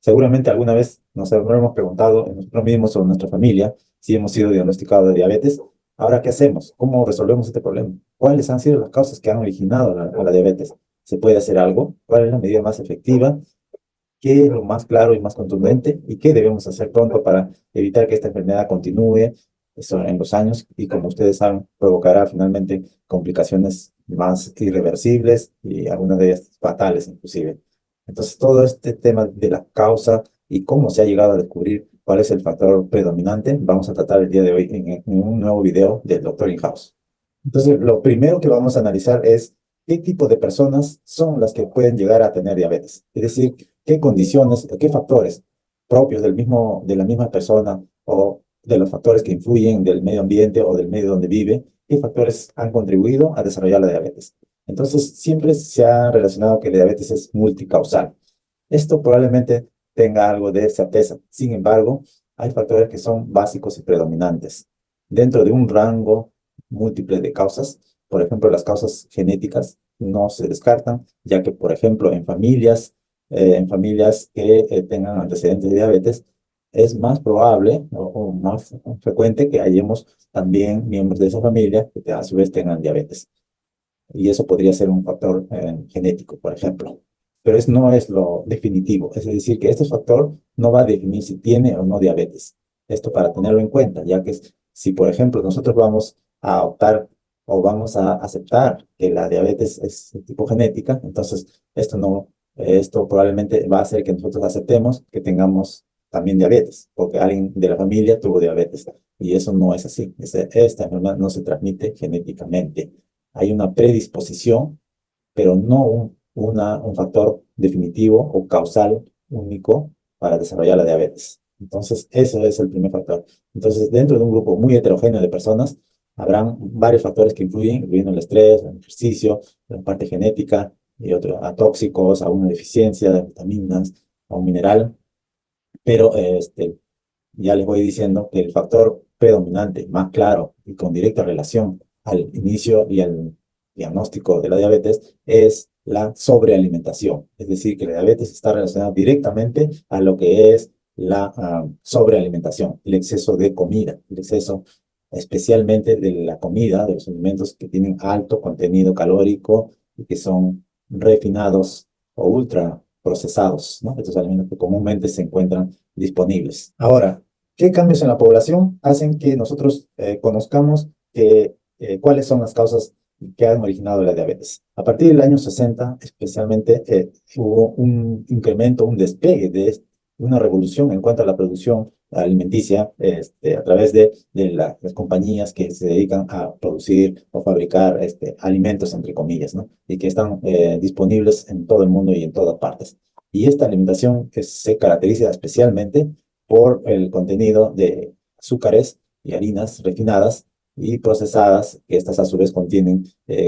Seguramente alguna vez nos habremos preguntado en nosotros mismos o en nuestra familia si hemos sido diagnosticados de diabetes. Ahora, ¿qué hacemos? ¿Cómo resolvemos este problema? ¿Cuáles han sido las causas que han originado la diabetes? ¿Se puede hacer algo? ¿Cuál es la medida más efectiva? ¿Qué es lo más claro y más contundente? ¿Y qué debemos hacer pronto para evitar que esta enfermedad continúe eso en los años y, como ustedes saben, provocará finalmente complicaciones más irreversibles y algunas de ellas fatales inclusive? Entonces, todo este tema de la causa y cómo se ha llegado a descubrir cuál es el factor predominante, vamos a tratar el día de hoy en un nuevo video del Dr. Inhouse. Entonces, lo primero que vamos a analizar es qué tipo de personas son las que pueden llegar a tener diabetes. Es decir, qué condiciones, qué factores propios de la misma persona o de los factores que influyen del medio ambiente o del medio donde vive, qué factores han contribuido a desarrollar la diabetes. Entonces, siempre se ha relacionado que la diabetes es multicausal. Esto probablemente tenga algo de certeza. Sin embargo, hay factores que son básicos y predominantes. Dentro de un rango múltiple de causas, por ejemplo, las causas genéticas no se descartan, ya que, por ejemplo, en familias que tengan antecedentes de diabetes, es más probable o más frecuente que hayamos también miembros de esa familia que a su vez tengan diabetes. Y eso podría ser un factor genético, por ejemplo. Pero eso no es lo definitivo. Es decir, que este factor no va a definir si tiene o no diabetes. Esto para tenerlo en cuenta, ya que si, por ejemplo, nosotros vamos a optar o vamos a aceptar que la diabetes es de tipo genética, entonces esto no, esto probablemente va a hacer que nosotros aceptemos que tengamos también diabetes, porque alguien de la familia tuvo diabetes. Y eso no es así. Esta enfermedad no se transmite genéticamente. Hay una predisposición, pero no un factor definitivo o causal único para desarrollar la diabetes. Entonces, ese es el primer factor. Entonces, dentro de un grupo muy heterogéneo de personas, habrán varios factores que influyen, incluyendo el estrés, el ejercicio, la parte genética y otros, a tóxicos, a una deficiencia de vitaminas, a un mineral. Pero ya les voy diciendo que el factor predominante, más claro y con directa relación al inicio y al diagnóstico de la diabetes es la sobrealimentación. Es decir, que la diabetes está relacionada directamente a lo que es la sobrealimentación, el exceso de comida, el exceso especialmente de la comida, de los alimentos que tienen alto contenido calórico y que son refinados o ultra procesados, ¿no? Estos alimentos que comúnmente se encuentran disponibles. Ahora, ¿qué cambios en la población hacen que nosotros conozcamos cuáles son las causas que han originado la diabetes? A partir del año 60, especialmente, hubo un incremento, un despegue de una revolución en cuanto a la producción alimenticia a través de las compañías que se dedican a producir o fabricar alimentos, entre comillas, ¿no? Y que están disponibles en todo el mundo y en todas partes. Y esta alimentación se caracteriza especialmente por el contenido de azúcares y harinas refinadas y procesadas, que estas a su vez contienen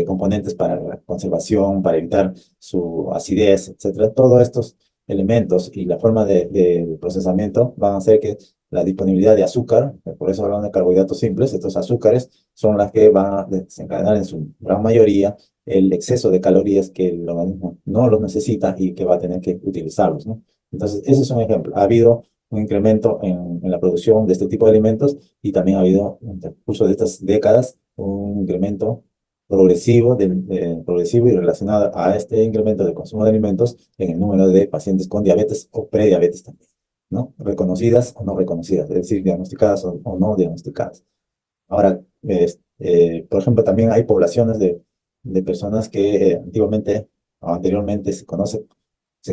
componentes para la conservación, para evitar su acidez, etcétera. Todos estos elementos y la forma de procesamiento van a hacer que la disponibilidad de azúcar, por eso hablamos de carbohidratos simples, estos azúcares son las que van a desencadenar en su gran mayoría el exceso de calorías que el organismo no los necesita y que va a tener que utilizarlos, ¿no? Entonces, ese es un ejemplo. Ha habido un incremento en la producción de este tipo de alimentos y también ha habido, en el curso de estas décadas, un incremento progresivo y relacionado a este incremento del consumo de alimentos en el número de pacientes con diabetes o prediabetes también, ¿no? Reconocidas o no reconocidas, es decir, diagnosticadas o no diagnosticadas. Ahora, por ejemplo, también hay poblaciones de personas que antiguamente o anteriormente se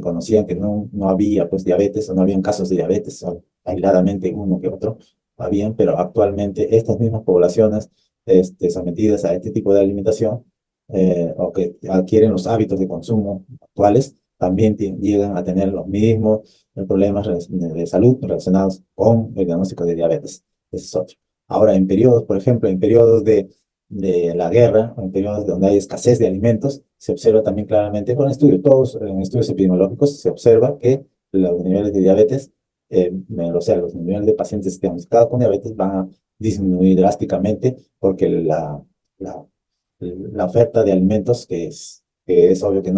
conocían que no había pues diabetes o no habían casos de diabetes, o aisladamente uno que otro habían, pero actualmente estas mismas poblaciones sometidas a este tipo de alimentación o que adquieren los hábitos de consumo actuales, también llegan a tener los mismos problemas de salud relacionados con el diagnóstico de diabetes. Ese es otro. Ahora, en periodos, por ejemplo, en periodos de la guerra, en periodos donde hay escasez de alimentos, se observa también claramente, con estudios, todos en estudios epidemiológicos, se observa que los niveles de diabetes, o sea, los niveles de pacientes diagnosticados con diabetes van a disminuir drásticamente porque la oferta de alimentos, que es obvio que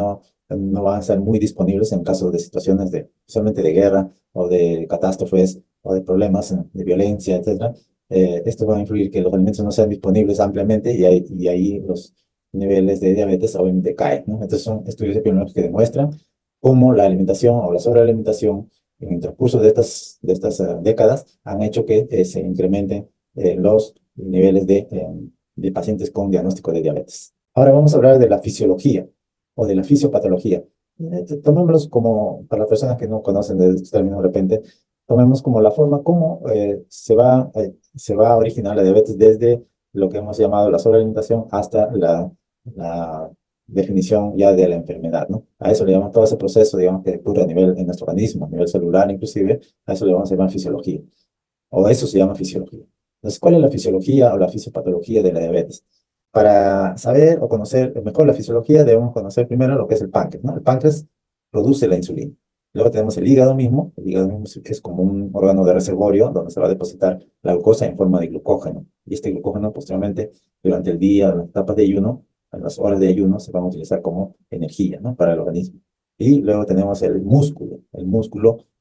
no van a estar muy disponibles en caso de situaciones de, especialmente de guerra o de catástrofes o de problemas de violencia, etcétera. Esto va a influir que los alimentos no sean disponibles ampliamente y ahí los niveles de diabetes obviamente caen, ¿no? Entonces son estudios epidemiológicos que demuestran cómo la alimentación o la sobrealimentación en el transcurso de estas décadas han hecho que se incrementen los niveles de pacientes con diagnóstico de diabetes. Ahora vamos a hablar de la fisiología o de la fisiopatología. Tomémoslos como, para las personas que no conocen de estos términos de repente, tomemos como la forma como se va a originar la diabetes desde lo que hemos llamado la sobrealimentación hasta la definición ya de la enfermedad, ¿no? A eso le llamamos todo ese proceso, digamos, que ocurre a nivel en nuestro organismo, a nivel celular inclusive, a eso le vamos a llamar fisiología, o eso se llama fisiología. Entonces, ¿cuál es la fisiología o la fisiopatología de la diabetes? Para saber o conocer mejor la fisiología, debemos conocer primero lo que es el páncreas, ¿no? El páncreas produce la insulina. Luego tenemos el hígado mismo. El hígado mismo es como un órgano de reservorio donde se va a depositar la glucosa en forma de glucógeno. Y este glucógeno, posteriormente, durante el día, en las etapas de ayuno, en las horas de ayuno, se van a utilizar como energía, ¿no? Para el organismo. Y luego tenemos el músculo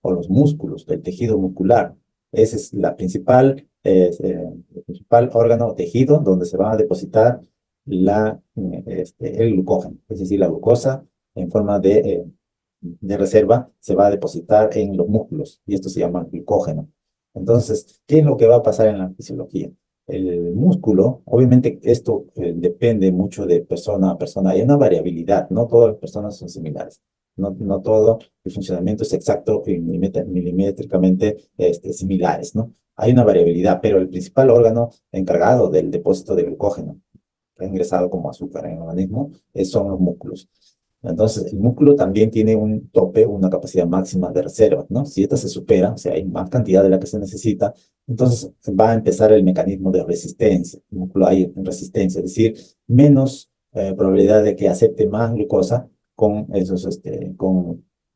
o los músculos, el tejido muscular. Ese es el principal órgano o tejido donde se va a depositar el glucógeno, es decir, la glucosa en forma de reserva se va a depositar en los músculos y esto se llama glucógeno. Entonces, ¿qué es lo que va a pasar en la fisiología? El músculo, obviamente esto depende mucho de persona a persona, hay una variabilidad, no todas las personas son similares. No todo el funcionamiento es exacto y milimétricamente similares, ¿no? Hay una variabilidad, pero el principal órgano encargado del depósito de glucógeno, que ha ingresado como azúcar en el organismo, son los músculos. Entonces, el músculo también tiene un tope, una capacidad máxima de reserva, ¿no? Si esta se supera, o sea, hay más cantidad de la que se necesita, entonces va a empezar el mecanismo de resistencia. El músculo hay resistencia, es decir, menos probabilidad de que acepte más glucosa con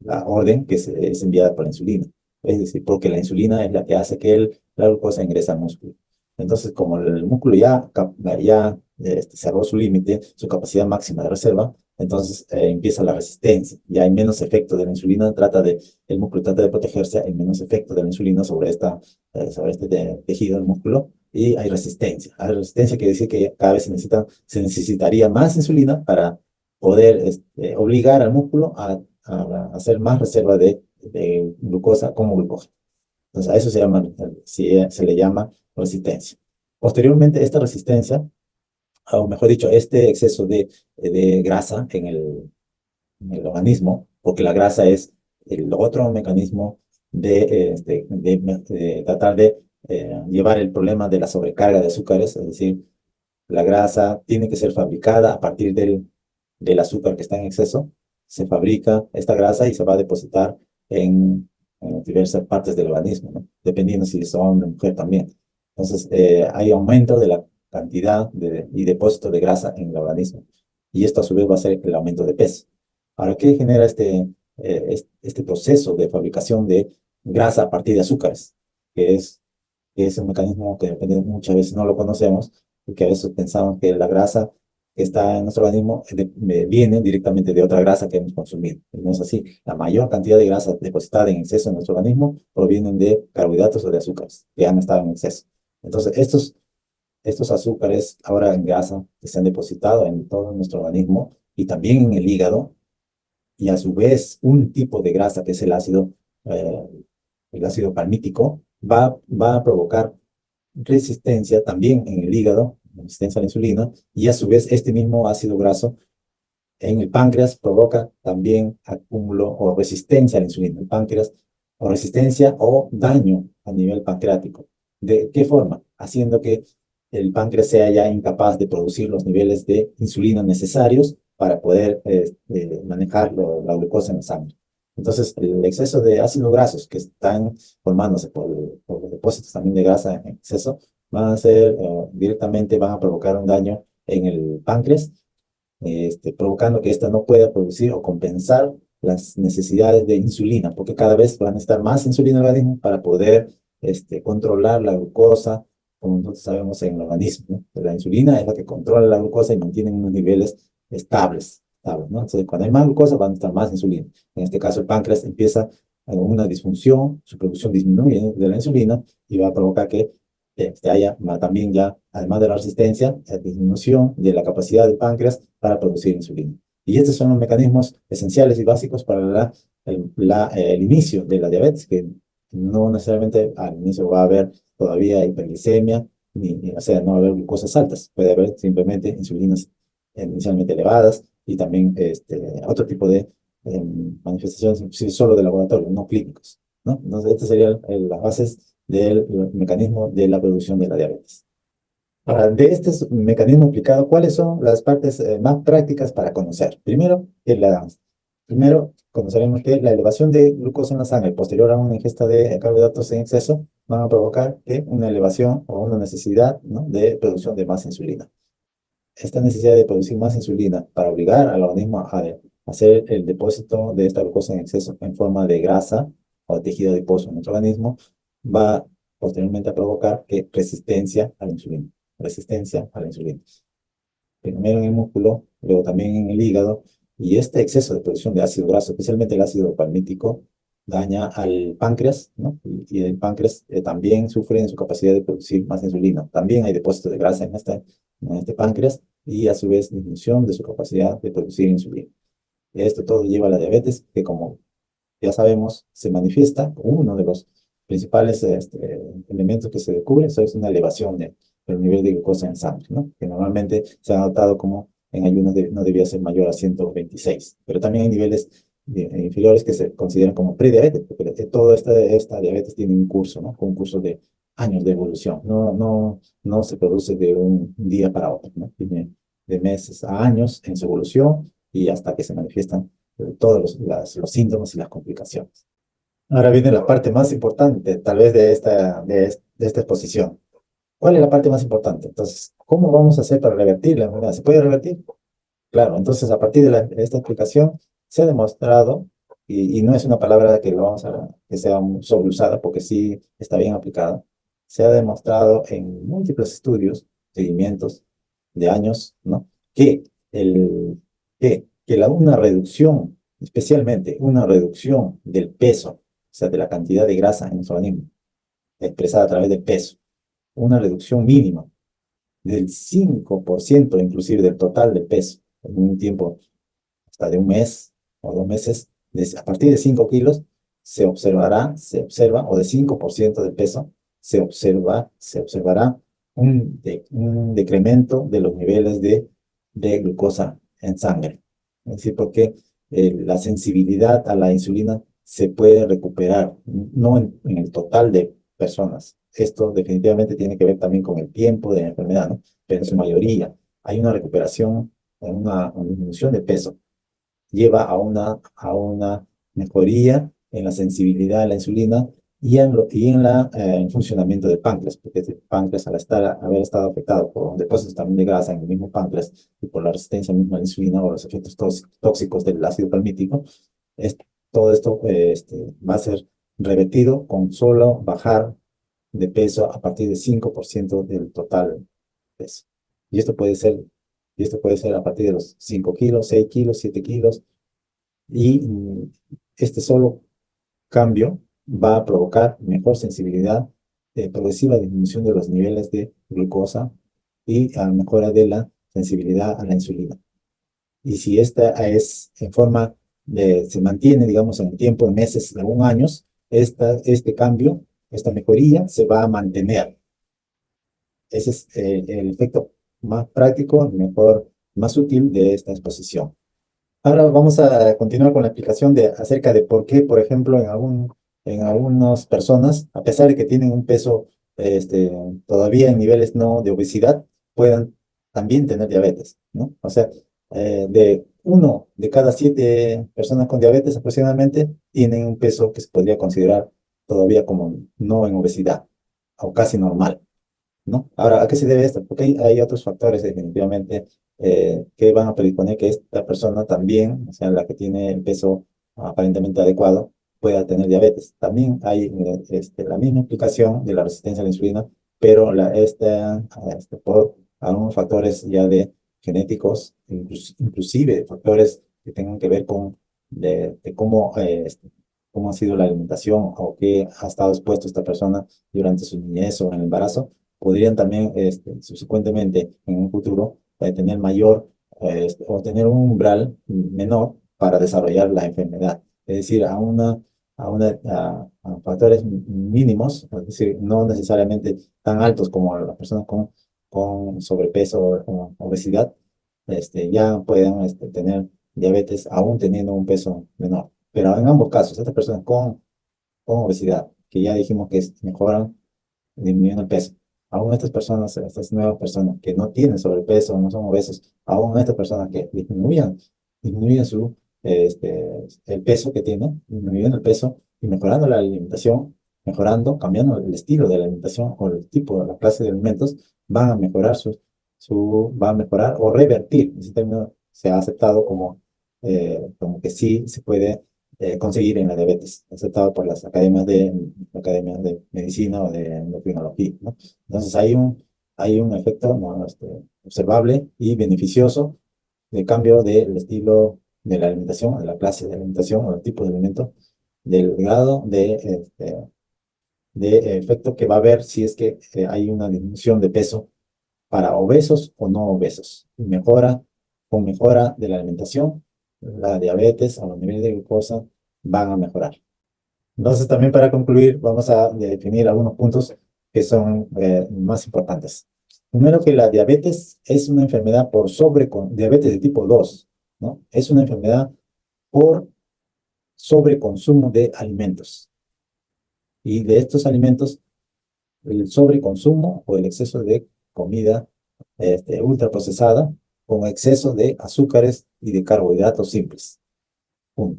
la orden que es enviada por la insulina. Es decir, porque la insulina es la que hace que la glucosa ingrese al músculo. Entonces, como el músculo ya cerró su límite, su capacidad máxima de reserva, entonces empieza la resistencia. Ya hay menos efecto de la insulina, el músculo trata de protegerse, hay menos efecto de la insulina sobre este tejido del músculo y hay resistencia. Hay resistencia quiere decir que cada vez se necesitaría más insulina para poder obligar al músculo a hacer más reserva de glucosa como glucógeno. Entonces, a eso se le llama resistencia. Posteriormente, esta resistencia, o mejor dicho, este exceso de grasa en el organismo, porque la grasa es el otro mecanismo de tratar de llevar el problema de la sobrecarga de azúcares, es decir, la grasa tiene que ser fabricada a partir del azúcar que está en exceso. Se fabrica esta grasa y se va a depositar en diversas partes del organismo, ¿no? Dependiendo si es hombre o mujer también. Entonces, hay aumento de la cantidad y depósito de grasa en el organismo. Y esto a su vez va a ser el aumento de peso. Ahora, ¿qué genera este proceso de fabricación de grasa a partir de azúcares? Que es un mecanismo que muchas veces no lo conocemos, porque a veces pensamos que la grasa que está en nuestro organismo viene directamente de otra grasa que hemos consumido. Y no es así. La mayor cantidad de grasa depositada en exceso en nuestro organismo provienen de carbohidratos o de azúcares que han estado en exceso. Entonces, estos azúcares ahora en grasa que se han depositado en todo nuestro organismo y también en el hígado, y a su vez un tipo de grasa que es eh, el ácido palmítico, va a provocar resistencia también en el hígado, resistencia a la insulina, y a su vez este mismo ácido graso en el páncreas provoca también acúmulo o resistencia a la insulina. El páncreas o resistencia o daño a nivel pancreático. ¿De qué forma? Haciendo que el páncreas sea ya incapaz de producir los niveles de insulina necesarios para poder manejar la glucosa en la sangre. Entonces, el exceso de ácidos grasos que están formándose por los depósitos también de grasa en exceso van a provocar un daño en el páncreas, provocando que ésta no pueda producir o compensar las necesidades de insulina, porque cada vez van a estar más insulina en el organismo para poder controlar la glucosa, como nosotros sabemos en el organismo, ¿no? La insulina es la que controla la glucosa y mantiene unos niveles estables. estable, ¿no? Entonces, cuando hay más glucosa, va a necesitar más insulina. En este caso, el páncreas empieza una disfunción, su producción disminuye de la insulina y va a provocar que haya también ya, además de la resistencia, disminución de la capacidad del páncreas para producir insulina. Y estos son los mecanismos esenciales y básicos para el inicio de la diabetes, que no necesariamente al inicio va a haber todavía hiperglicemia, o sea, no va a haber glucosas altas, puede haber simplemente insulinas inicialmente elevadas y también otro tipo de manifestaciones, inclusive solo de laboratorio, no clínicos, ¿no? Entonces, estas serían las bases del mecanismo de la producción de la diabetes. Ahora, de este mecanismo explicado, ¿cuáles son las partes más prácticas para conocer? Primero, conoceremos que la elevación de glucosa en la sangre posterior a una ingesta de carbohidratos en exceso van a provocar que una elevación o una necesidad, ¿no?, de producción de más insulina. Esta necesidad de producir más insulina para obligar al organismo a hacer el depósito de esta glucosa en exceso en forma de grasa o de tejido adiposo en nuestro organismo va posteriormente a provocar que resistencia a la insulina. Resistencia a la insulina. Primero en el músculo, luego también en el hígado, y este exceso de producción de ácido graso, especialmente el ácido palmítico, daña al páncreas, ¿no? Y el páncreas también sufre en su capacidad de producir más insulina. También hay depósitos de grasa en este páncreas y a su vez disminución de su capacidad de producir insulina. Esto todo lleva a la diabetes, que como ya sabemos, se manifiesta. Uno de los principales elementos que se descubre eso es una elevación del nivel de glucosa en sangre, ¿no? Que normalmente se ha notado como en ayuno no debía ser mayor a 126, pero también hay niveles inferiores que se consideran como prediabetes, porque toda esta diabetes tiene un curso, ¿no? Un curso de años de evolución, no se produce de un día para otro, ¿no? Tiene de meses a años en su evolución y hasta que se manifiestan todos los síntomas y las complicaciones. Ahora viene la parte más importante, tal vez, de esta exposición. ¿Cuál es la parte más importante? Entonces, ¿cómo vamos a hacer para revertir la enfermedad? ¿Se puede revertir? Claro, entonces a partir de esta explicación se ha demostrado, y no es una palabra que que sea sobreusada, porque sí está bien aplicada, se ha demostrado en múltiples estudios, seguimientos de años, ¿no? Que, una reducción, especialmente una reducción del peso, o sea, de la cantidad de grasa en nuestro organismo, expresada a través del peso, una reducción mínima del 5% inclusive del total de peso en un tiempo hasta de un mes o 2 meses, a partir de 5 kilos, se observa, o de 5% de peso, se observará un decremento de los niveles de glucosa en sangre. Es decir, porque la sensibilidad a la insulina se puede recuperar, no en el total de personas. Esto definitivamente tiene que ver también con el tiempo de la enfermedad, ¿no? Pero en su mayoría hay una recuperación, una disminución de peso lleva a una mejoría en la sensibilidad a la insulina y en el funcionamiento del páncreas, porque el páncreas haber estado afectado por depósitos también de grasa en el mismo páncreas y por la resistencia misma a la insulina o los efectos tóxicos del ácido palmítico, es, todo esto va a ser revertido con solo bajar de peso a partir de 5% del total peso. Y esto puede ser, y esto puede ser a partir de los 5 kilos, 6 kilos, 7 kilos, y este solo cambio va a provocar mejor sensibilidad, progresiva disminución de los niveles de glucosa y a mejora de la sensibilidad a la insulina. Y si esta es en forma se mantiene, digamos, en el tiempo de meses, algún años, este cambio, esta mejoría se va a mantener. Ese es el efecto más práctico, mejor, más útil de esta exposición. Ahora vamos a continuar con la explicación acerca de por qué, por ejemplo, en algunas personas, a pesar de que tienen un peso todavía en niveles no de obesidad, puedan también tener diabetes, ¿no? O sea, de 1 de cada 7 personas con diabetes aproximadamente tienen un peso que se podría considerar todavía como no en obesidad o casi normal, ¿no? Ahora, ¿a qué se debe esto? Porque hay otros factores definitivamente que van a predisponer que esta persona también, o sea, la que tiene el peso aparentemente adecuado, pueda tener diabetes. También hay la misma explicación de la resistencia a la insulina, pero por algunos factores ya de genéticos, inclusive factores que tengan que ver con de cómo, cómo ha sido la alimentación o qué ha estado expuesto esta persona durante su niñez o en el embarazo, podrían también subsecuentemente en un futuro tener mayor o tener un umbral menor para desarrollar la enfermedad. Es decir, a factores mínimos, es decir, no necesariamente tan altos como las personas con sobrepeso o obesidad, ya pueden tener diabetes aún teniendo un peso menor. Pero en ambos casos, estas personas con obesidad, que ya dijimos que mejoran disminuyendo el peso, aún estas personas, estas nuevas personas que no tienen sobrepeso, no son obesos, aún estas personas que disminuyen el peso que tienen, disminuyendo el peso y mejorando la alimentación, cambiando el estilo de la alimentación o el tipo, la clase de alimentos, van a mejorar van a mejorar o revertir. Ese término se ha aceptado como que sí se puede conseguir en la diabetes, aceptado por las academias de medicina o de endocrinología, ¿no? Entonces hay un efecto, ¿no? Observable y beneficioso de cambio del estilo de la alimentación, de la clase de alimentación o el tipo de alimento, del grado de efecto que va a haber si es que hay una disminución de peso para obesos o no obesos. Y con mejora de la alimentación, la diabetes o los niveles de glucosa van a mejorar. Entonces, también para concluir, vamos a definir algunos puntos que son más importantes. Primero, que la diabetes es una enfermedad diabetes de tipo 2, ¿no? Es una enfermedad por sobreconsumo de alimentos. Y de estos alimentos, el sobreconsumo o el exceso de comida ultraprocesada con exceso de azúcares y de carbohidratos simples. Uno.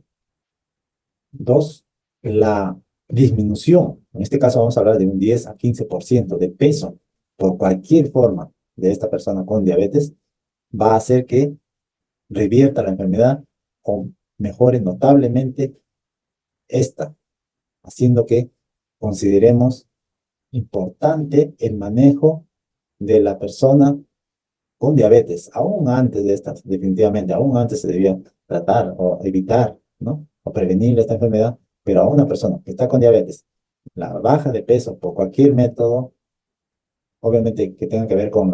Dos, la disminución, en este caso vamos a hablar de un 10 a 15% de peso por cualquier forma de esta persona con diabetes, va a hacer que revierta la enfermedad o mejore notablemente esta, haciendo que consideremos importante el manejo de la persona con diabetes, aún antes de estas, definitivamente, aún antes se debía tratar o evitar, ¿no? O prevenir esta enfermedad, pero a una persona que está con diabetes, la baja de peso por cualquier método, obviamente que tenga que ver con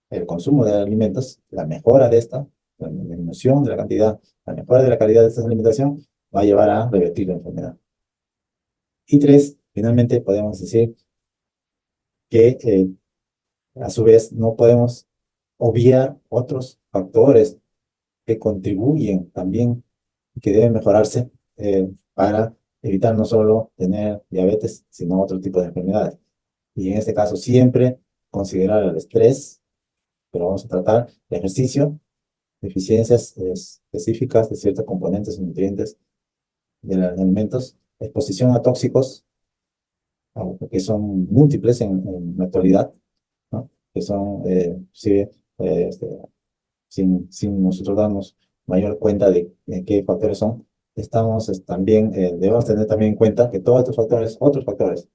el consumo de alimentos, la mejora de esta, la disminución de la cantidad, la mejora de la calidad de esta alimentación, va a llevar a revertir la enfermedad. Y tres, finalmente podemos decir que a su vez no podemos obviar otros factores que contribuyen también, que deben mejorarse para evitar no solo tener diabetes, sino otro tipo de enfermedades. Y en este caso siempre considerar el estrés, pero vamos a tratar el ejercicio, deficiencias específicas de ciertos componentes o nutrientes de los alimentos, exposición a tóxicos, que son múltiples en la actualidad, ¿no? Que son, sí, sin nosotros darnos mayor cuenta de qué factores son, también, debemos tener también en cuenta que todos estos factores, otros factores,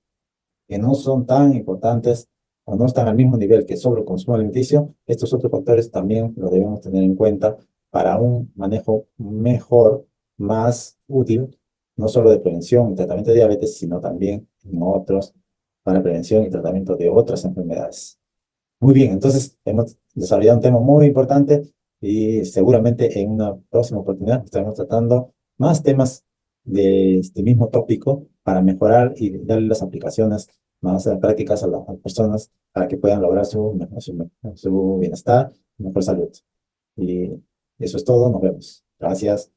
que no son tan importantes o no están al mismo nivel que sobre el consumo alimenticio, estos otros factores también los debemos tener en cuenta para un manejo mejor, más útil, no solo de prevención y tratamiento de diabetes, sino también en otros para prevención y tratamiento de otras enfermedades. Muy bien, entonces hemos desarrollado un tema muy importante y seguramente en una próxima oportunidad estaremos tratando más temas de este mismo tópico para mejorar y darle las aplicaciones más prácticas a las personas para que puedan lograr su bienestar y mejor salud. Y eso es todo, nos vemos. Gracias.